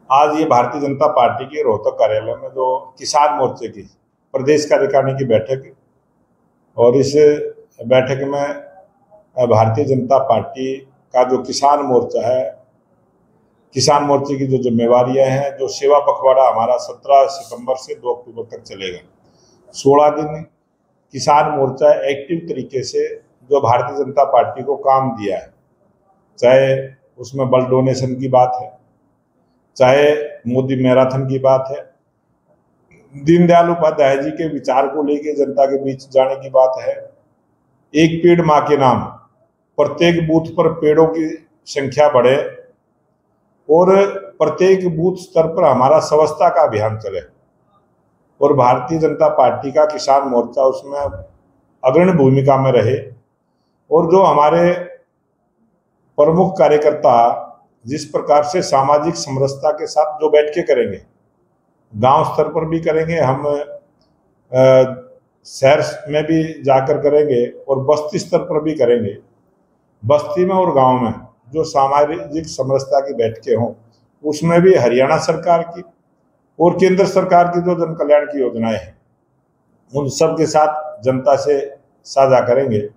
आज ये भारतीय जनता पार्टी के रोहतक कार्यालय में जो किसान मोर्चे की प्रदेश कार्यकारिणी की बैठक, और इस बैठक में भारतीय जनता पार्टी का जो किसान मोर्चा है, किसान मोर्चे की जो जिम्मेवारियां हैं, जो सेवा पखवाड़ा हमारा 17 सितंबर से 2 अक्टूबर तक चलेगा। 16 दिन किसान मोर्चा एक्टिव तरीके से जो भारतीय जनता पार्टी को काम दिया है, चाहे उसमें ब्लड डोनेशन की बात है, चाहे मोदी मैराथन की बात है, दीनदयाल उपाध्याय जी के विचार को लेकर जनता के बीच जाने की बात है, एक पेड़ मां के नाम, प्रत्येक बूथ पर पेड़ों की संख्या बढ़े और प्रत्येक बूथ स्तर पर हमारा स्वच्छता का अभियान चले, और भारतीय जनता पार्टी का किसान मोर्चा उसमें अग्रणी भूमिका में रहे। और जो हमारे प्रमुख कार्यकर्ता जिस प्रकार से सामाजिक समरसता के साथ जो बैठ के करेंगे, गांव स्तर पर भी करेंगे, हम शहर में भी जाकर करेंगे और बस्ती स्तर पर भी करेंगे। बस्ती में और गांव में जो सामाजिक समरसता की बैठकें हों, उसमें भी हरियाणा सरकार की और केंद्र सरकार की जो जन कल्याण की योजनाएं हैं, उन सब के साथ जनता से साझा करेंगे।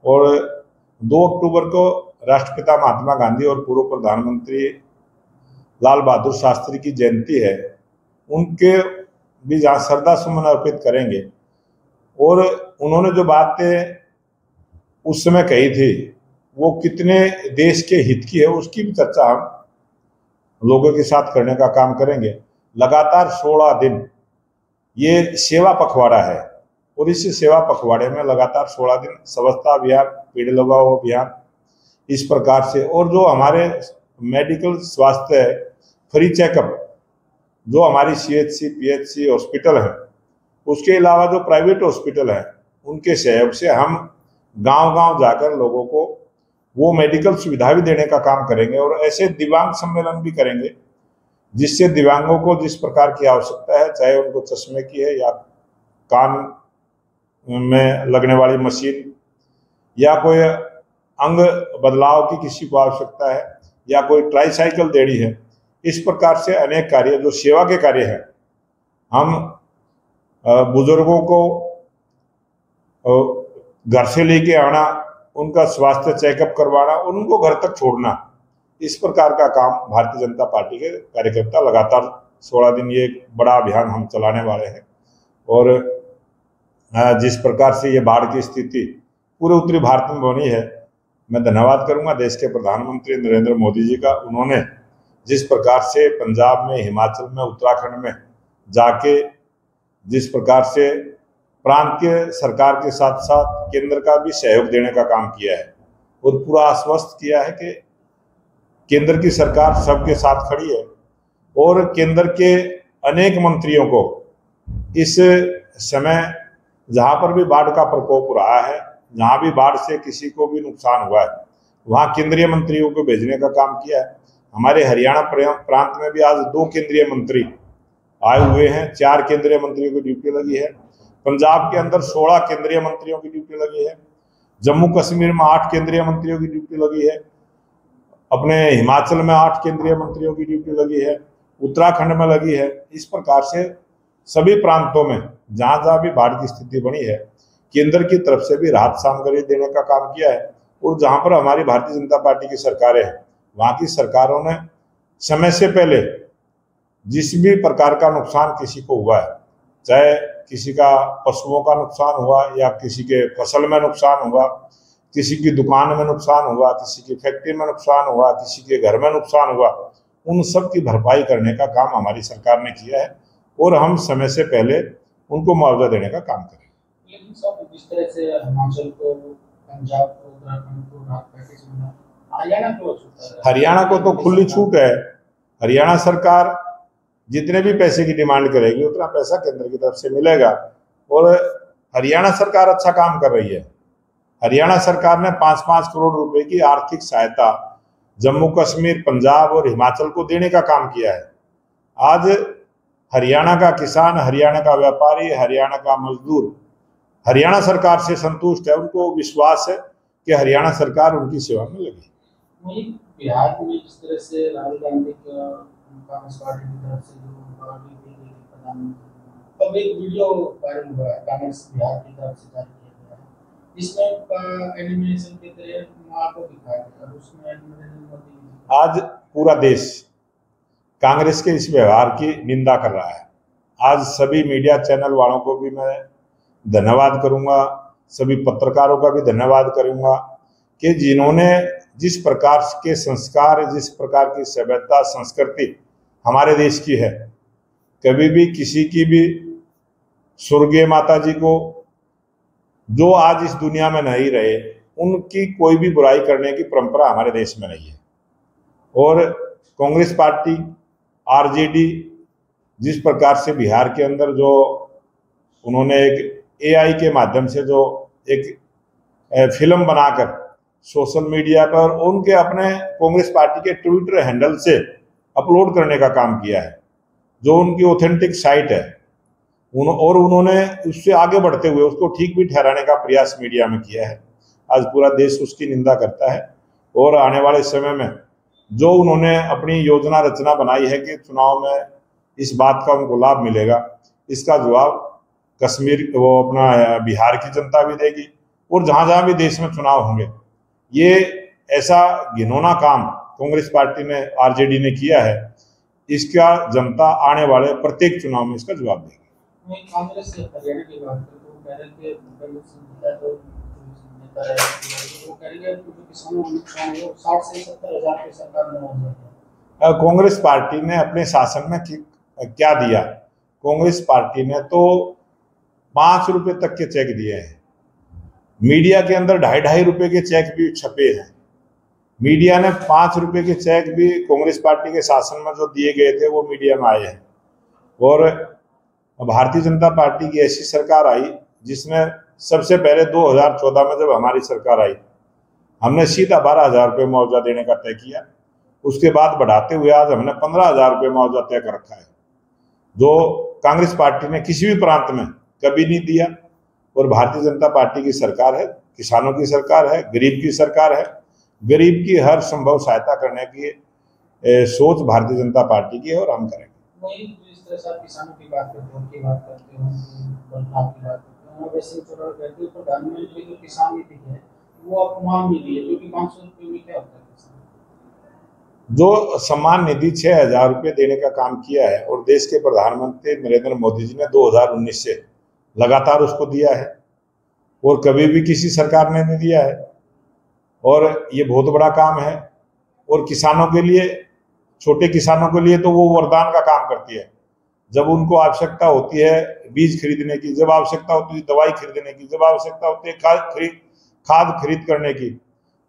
और 2 अक्टूबर को राष्ट्रपिता महात्मा गांधी और पूर्व प्रधानमंत्री लाल बहादुर शास्त्री की जयंती है, उनके भी जहाँ श्रद्धा सुमन अर्पित करेंगे। और उन्होंने जो बातें उस समय कही थी वो कितने देश के हित की है, उसकी भी चर्चा हम लोगों के साथ करने का काम करेंगे। लगातार 16 दिन ये सेवा पखवाड़ा है, और इस सेवा पखवाड़े में लगातार 16 दिन स्वच्छता अभियान, पेड़ लगाओ अभियान, इस प्रकार से, और जो हमारे मेडिकल स्वास्थ्य है, फ्री चेकअप जो हमारी CHC PHC हॉस्पिटल है, उसके अलावा जो प्राइवेट हॉस्पिटल है, उनके सहयोग से हम गांव-गांव जाकर लोगों को वो मेडिकल सुविधा भी देने का काम करेंगे। और ऐसे दिव्यांग सम्मेलन भी करेंगे जिससे दिव्यांगों को जिस प्रकार की आवश्यकता है, चाहे उनको चश्मे की है या कान में लगने वाली मशीन या कोई अंग बदलाव की किसी को आवश्यकता है या कोई ट्राईसाइकिल देनी है, इस प्रकार से अनेक कार्य जो सेवा के कार्य हैं, हम बुजुर्गों को घर से लेके आना, उनका स्वास्थ्य चेकअप करवाना और उनको घर तक छोड़ना, इस प्रकार का काम भारतीय जनता पार्टी के कार्यकर्ता लगातार 16 दिन ये एक बड़ा अभियान हम चलाने वाले हैं। और जिस प्रकार से ये बाढ़ की स्थिति पूरे उत्तरी भारत में बनी है, मैं धन्यवाद करूंगा देश के प्रधानमंत्री नरेंद्र मोदी जी का। उन्होंने जिस प्रकार से पंजाब में, हिमाचल में, उत्तराखंड में जाके जिस प्रकार से प्रांतीय सरकार के साथ साथ केंद्र का भी सहयोग देने का काम किया है और पूरा आश्वस्त किया है कि केंद्र की सरकार सबके साथ खड़ी है, और केंद्र के अनेक मंत्रियों को इस समय जहां पर भी बाढ़ का प्रकोप रहा है, जहां भी बाढ़ से किसी को भी नुकसान हुआ है, वहां केंद्रीय मंत्रियों को भेजने का काम किया है। हमारे हरियाणा प्रांत में भी आज 2 केंद्रीय मंत्री आए हुए हैं, 4 केंद्रीय मंत्रियों की ड्यूटी लगी है। पंजाब के अंदर 16 केंद्रीय मंत्रियों की ड्यूटी लगी है, जम्मू कश्मीर में 8 केंद्रीय मंत्रियों की ड्यूटी लगी है, अपने हिमाचल में 8 केंद्रीय मंत्रियों की ड्यूटी लगी है, उत्तराखंड में लगी है। इस प्रकार से सभी प्रांतों में जहां जहां भी बाढ़ की स्थिति बनी है, केंद्र की तरफ से भी राहत सामग्री देने का काम किया है। और जहां पर हमारी भारतीय जनता पार्टी की सरकारें हैं, वहां की सरकारों ने समय से पहले जिस भी प्रकार का नुकसान किसी को हुआ है, चाहे किसी का पशुओं का नुकसान हुआ या किसी के फसल में नुकसान हुआ, किसी की दुकान में नुकसान हुआ, किसी की फैक्ट्री में नुकसान हुआ, किसी के घर में नुकसान हुआ, उन सब की भरपाई करने का काम हमारी सरकार ने किया है, और हम समय से पहले उनको मुआवजा देने का काम करेंगे। लेकिन सब जिस तरह से हिमाचल को, पंजाब को, उत्तराखंड को राहत पैकेज मिला, हरियाणा को छूट है? हरियाणा को तो खुली छूट है। हरियाणा सरकार जितने भी पैसे की डिमांड करेगी उतना पैसा केंद्र की तरफ से मिलेगा, और हरियाणा सरकार अच्छा काम कर रही है। हरियाणा सरकार ने 5-5 करोड़ रुपए की आर्थिक सहायता जम्मू कश्मीर, पंजाब और हिमाचल को देने का काम किया है। आज हरियाणा का किसान, हरियाणा का व्यापारी, हरियाणा का मजदूर हरियाणा सरकार से संतुष्ट है। उनको विश्वास है कि हरियाणा सरकार उनकी सेवा में लगी। बिहार में जिस तरह से राहुल गांधी का कांग्रेस पार्टी की तरफ से जो गारंटी दी गई थी प्रधानमंत्री, अब एक वीडियो वायरल हुआ है कांग्रेस बिहार की तरफ से जारी किया गया है, जिसमें एनिमेशन के तहत मां को दिखाया गया और उसमें नरेंद्र मोदी। आज पूरा देश कांग्रेस के इस व्यवहार की निंदा कर रहा है। आज सभी मीडिया चैनल वालों को भी मैं धन्यवाद करूंगा, सभी पत्रकारों का भी धन्यवाद करूंगा कि जिन्होंने जिस प्रकार के संस्कार, जिस प्रकार की सभ्यता संस्कृति हमारे देश की है, कभी भी किसी की भी स्वर्गीय माता जी को जो आज इस दुनिया में नहीं रहे, उनकी कोई भी बुराई करने की परंपरा हमारे देश में नहीं है। और कांग्रेस पार्टी, आरजेडी जिस प्रकार से बिहार के अंदर जो उन्होंने एक एआई के माध्यम से जो एक फिल्म बनाकर सोशल मीडिया पर उनके अपने कांग्रेस पार्टी के ट्विटर हैंडल से अपलोड करने का काम किया है, जो उनकी ऑथेंटिक साइट है, और उन्होंने उससे आगे बढ़ते हुए उसको ठीक भी ठहराने का प्रयास मीडिया में किया है। आज पूरा देश उसकी निंदा करता है और आने वाले समय में जो उन्होंने अपनी योजना रचना बनाई है कि चुनाव में इस बात का उनको लाभ मिलेगा, इसका जवाब कश्मीर वो अपना बिहार की जनता भी देगी और जहां जहां भी देश में चुनाव होंगे। ये ऐसा घिनौना काम कांग्रेस पार्टी ने, आरजेडी ने किया है, इसका जनता आने वाले प्रत्येक चुनाव में इसका जवाब देगी। कांग्रेस से हरियाणा की बात करें तो कह रहे कि वो करेंगे किसानों को नुकसान हो 60 से 70 हजार के सरकार ने। कांग्रेस पार्टी ने अपने शासन में क्या दिया? कांग्रेस पार्टी ने तो 5 रुपए तक के चेक दिए हैं। मीडिया के अंदर 2.5 रुपए के चेक भी छपे हैं। मीडिया ने 5 रुपए के चेक भी कांग्रेस पार्टी के शासन में जो दिए गए थे वो मीडिया में आए हैं। और भारतीय जनता पार्टी की ऐसी सरकार आई जिसने सबसे पहले 2014 में जब हमारी सरकार आई, हमने सीधा 12,000 रुपये मुआवजा देने का तय किया। उसके बाद बढ़ाते हुए आज हमने 15,000 रुपये मुआवजा तय कर रखा है, जो कांग्रेस पार्टी ने किसी भी प्रांत में कभी नहीं दिया। और भारतीय जनता पार्टी की सरकार है, किसानों की सरकार है, गरीब की सरकार है। गरीब की हर संभव सहायता करने की सोच भारतीय जनता पार्टी की है और हम करेंगे। किसानों की बात करते हैं, उनकी बात करते हैं, की बात करते हैं, वैसे प्रधानमंत्री जो किसान नीति है वो अपमान निधि है, क्योंकि 500 रुपये में क्या होता है? जो सम्मान निधि 6,000 रुपये देने का काम किया है और देश के प्रधानमंत्री नरेंद्र मोदी जी ने 2019 से लगातार उसको दिया है और कभी भी किसी सरकार ने नहीं दिया है। और ये बहुत बड़ा काम है और किसानों के लिए, छोटे किसानों के लिए तो वो वरदान का काम करती है। जब उनको आवश्यकता होती है बीज खरीदने की, जब आवश्यकता होती है दवाई खरीदने की, जब आवश्यकता होती है खाद खरीद करने की,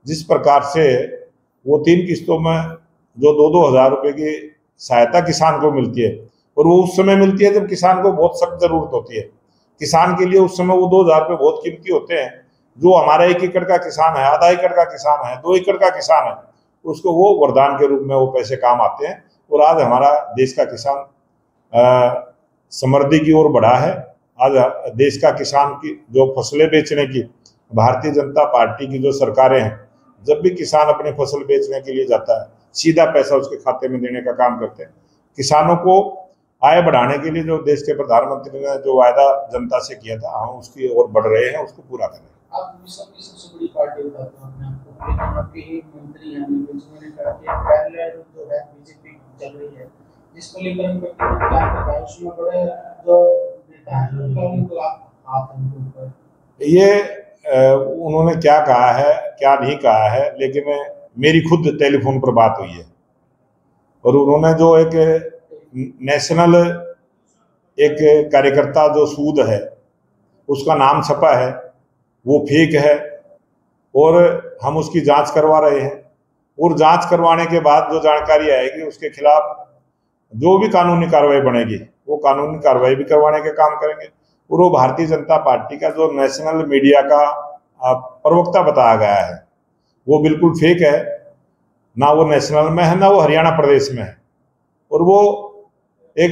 जिस प्रकार से वो 3 किस्तों में जो 2-2 हजार रुपये की सहायता किसान को मिलती है, और वो उस समय मिलती है जब किसान को बहुत सख्त जरूरत होती है। किसान के लिए उस समय वो 2,000 रुपये बहुत कीमती होते हैं। जो हमारा 1 एकड़ का किसान है, आधा एकड़ का किसान है, 2 एकड़ का किसान है, उसको वो वरदान के रूप में वो पैसे काम आते हैं। और आज हमारा देश का किसान समृद्धि की ओर बढ़ा है। आज देश का किसान की जो फसलें बेचने की, भारतीय जनता पार्टी की जो सरकारें हैं, जब भी किसान अपनी फसल बेचने के लिए जाता है सीधा पैसा उसके खाते में देने का काम करते हैं। किसानों को आय बढ़ाने के लिए जो देश के प्रधानमंत्री ने जो वायदा जनता से किया था, हम उसकी ओर बढ़ रहे हैं, उसको पूरा कर रहे हैं। आप विश्व की सबसे बड़ी पार्टी बताते हैं अपने आपको, लेकिन आपके ही मंत्री हैं जिन्होंने कहा कि पैरेलल जो है बीजेपी चल रही है, जिसको लेकर हम क्या करते हैं, उसमें बड़े जो नेता हैं उनको हाथ उनके ऊपर ये उन्होंने क्या कहा है क्या नहीं कहा है, लेकिन मेरी खुद टेलीफोन पर बात हुई है और उन्होंने जो एक नेशनल एक कार्यकर्ता जो सूद है उसका नाम छपा है, वो फेक है और हम उसकी जांच करवा रहे हैं। और जांच करवाने के बाद जो जानकारी आएगी उसके खिलाफ जो भी कानूनी कार्रवाई बनेगी वो कानूनी कार्रवाई भी करवाने के काम करेंगे। और वो भारतीय जनता पार्टी का जो नेशनल मीडिया का प्रवक्ता बताया गया है वो बिल्कुल फेक है। ना वो नेशनल में है, ना वो हरियाणा प्रदेश में है। और वो एक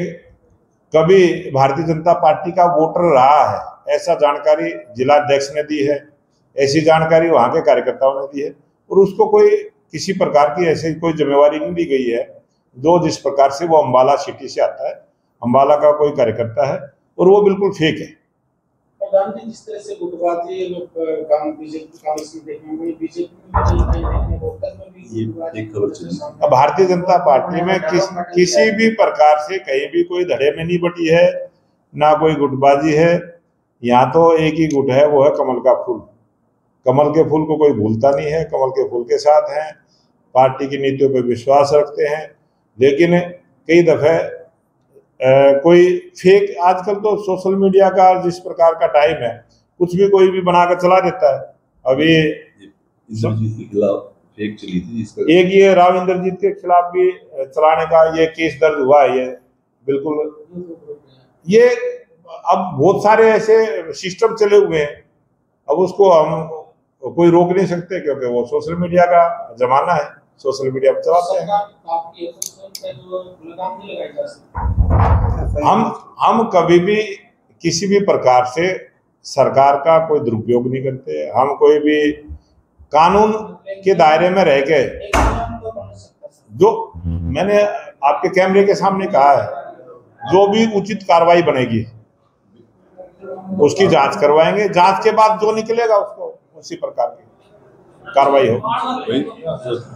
कभी भारतीय जनता पार्टी का वोटर रहा है, ऐसा जानकारी जिला अध्यक्ष ने दी है, ऐसी जानकारी वहाँ के कार्यकर्ताओं ने दी है। और उसको कोई किसी प्रकार की ऐसी कोई जिम्मेवारी नहीं दी गई है जो जिस प्रकार से वो अम्बाला सिटी से आता है, अम्बाला का कोई कार्यकर्ता है और वो बिल्कुल फेक है। प्रधानमंत्री जिस तरह से गुटबाजी काम बीजेपी कांग्रेस में देखने को, बीजेपी में भी देखने को, अब भारतीय जनता पार्टी में किसी भी प्रकार से कहीं भी कोई धड़े में नहीं बटी है, ना कोई गुटबाजी है। यहाँ तो एक ही गुट है, वो है कमल का फूल। कमल के फूल को कोई भूलता नहीं है, कमल के फूल के साथ हैं, पार्टी की नीतियों पर विश्वास रखते हैं। लेकिन कई दफे कोई फेक, आजकल तो सोशल मीडिया का जिस प्रकार का टाइम है, कुछ भी कोई भी बनाकर चला देता है। अभी फेक चली थी, एक ये राव इंद्रजीत के खिलाफ भी चलाने का ये केस दर्ज हुआ है। ये बिल्कुल, ये अब बहुत सारे ऐसे सिस्टम चले हुए हैं, अब उसको हम कोई रोक नहीं सकते, क्योंकि वो सोशल मीडिया का जमाना है, सोशल मीडिया पर चलाते हैं। हम कभी भी किसी भी प्रकार से सरकार का कोई दुरुपयोग नहीं करते। हम कोई भी कानून के दायरे में रह के, जो मैंने आपके कैमरे के सामने कहा है, जो भी उचित कार्रवाई बनेगी उसकी जांच करवाएंगे। जांच के बाद जो निकलेगा उसको उसी प्रकार की कार्रवाई होगी।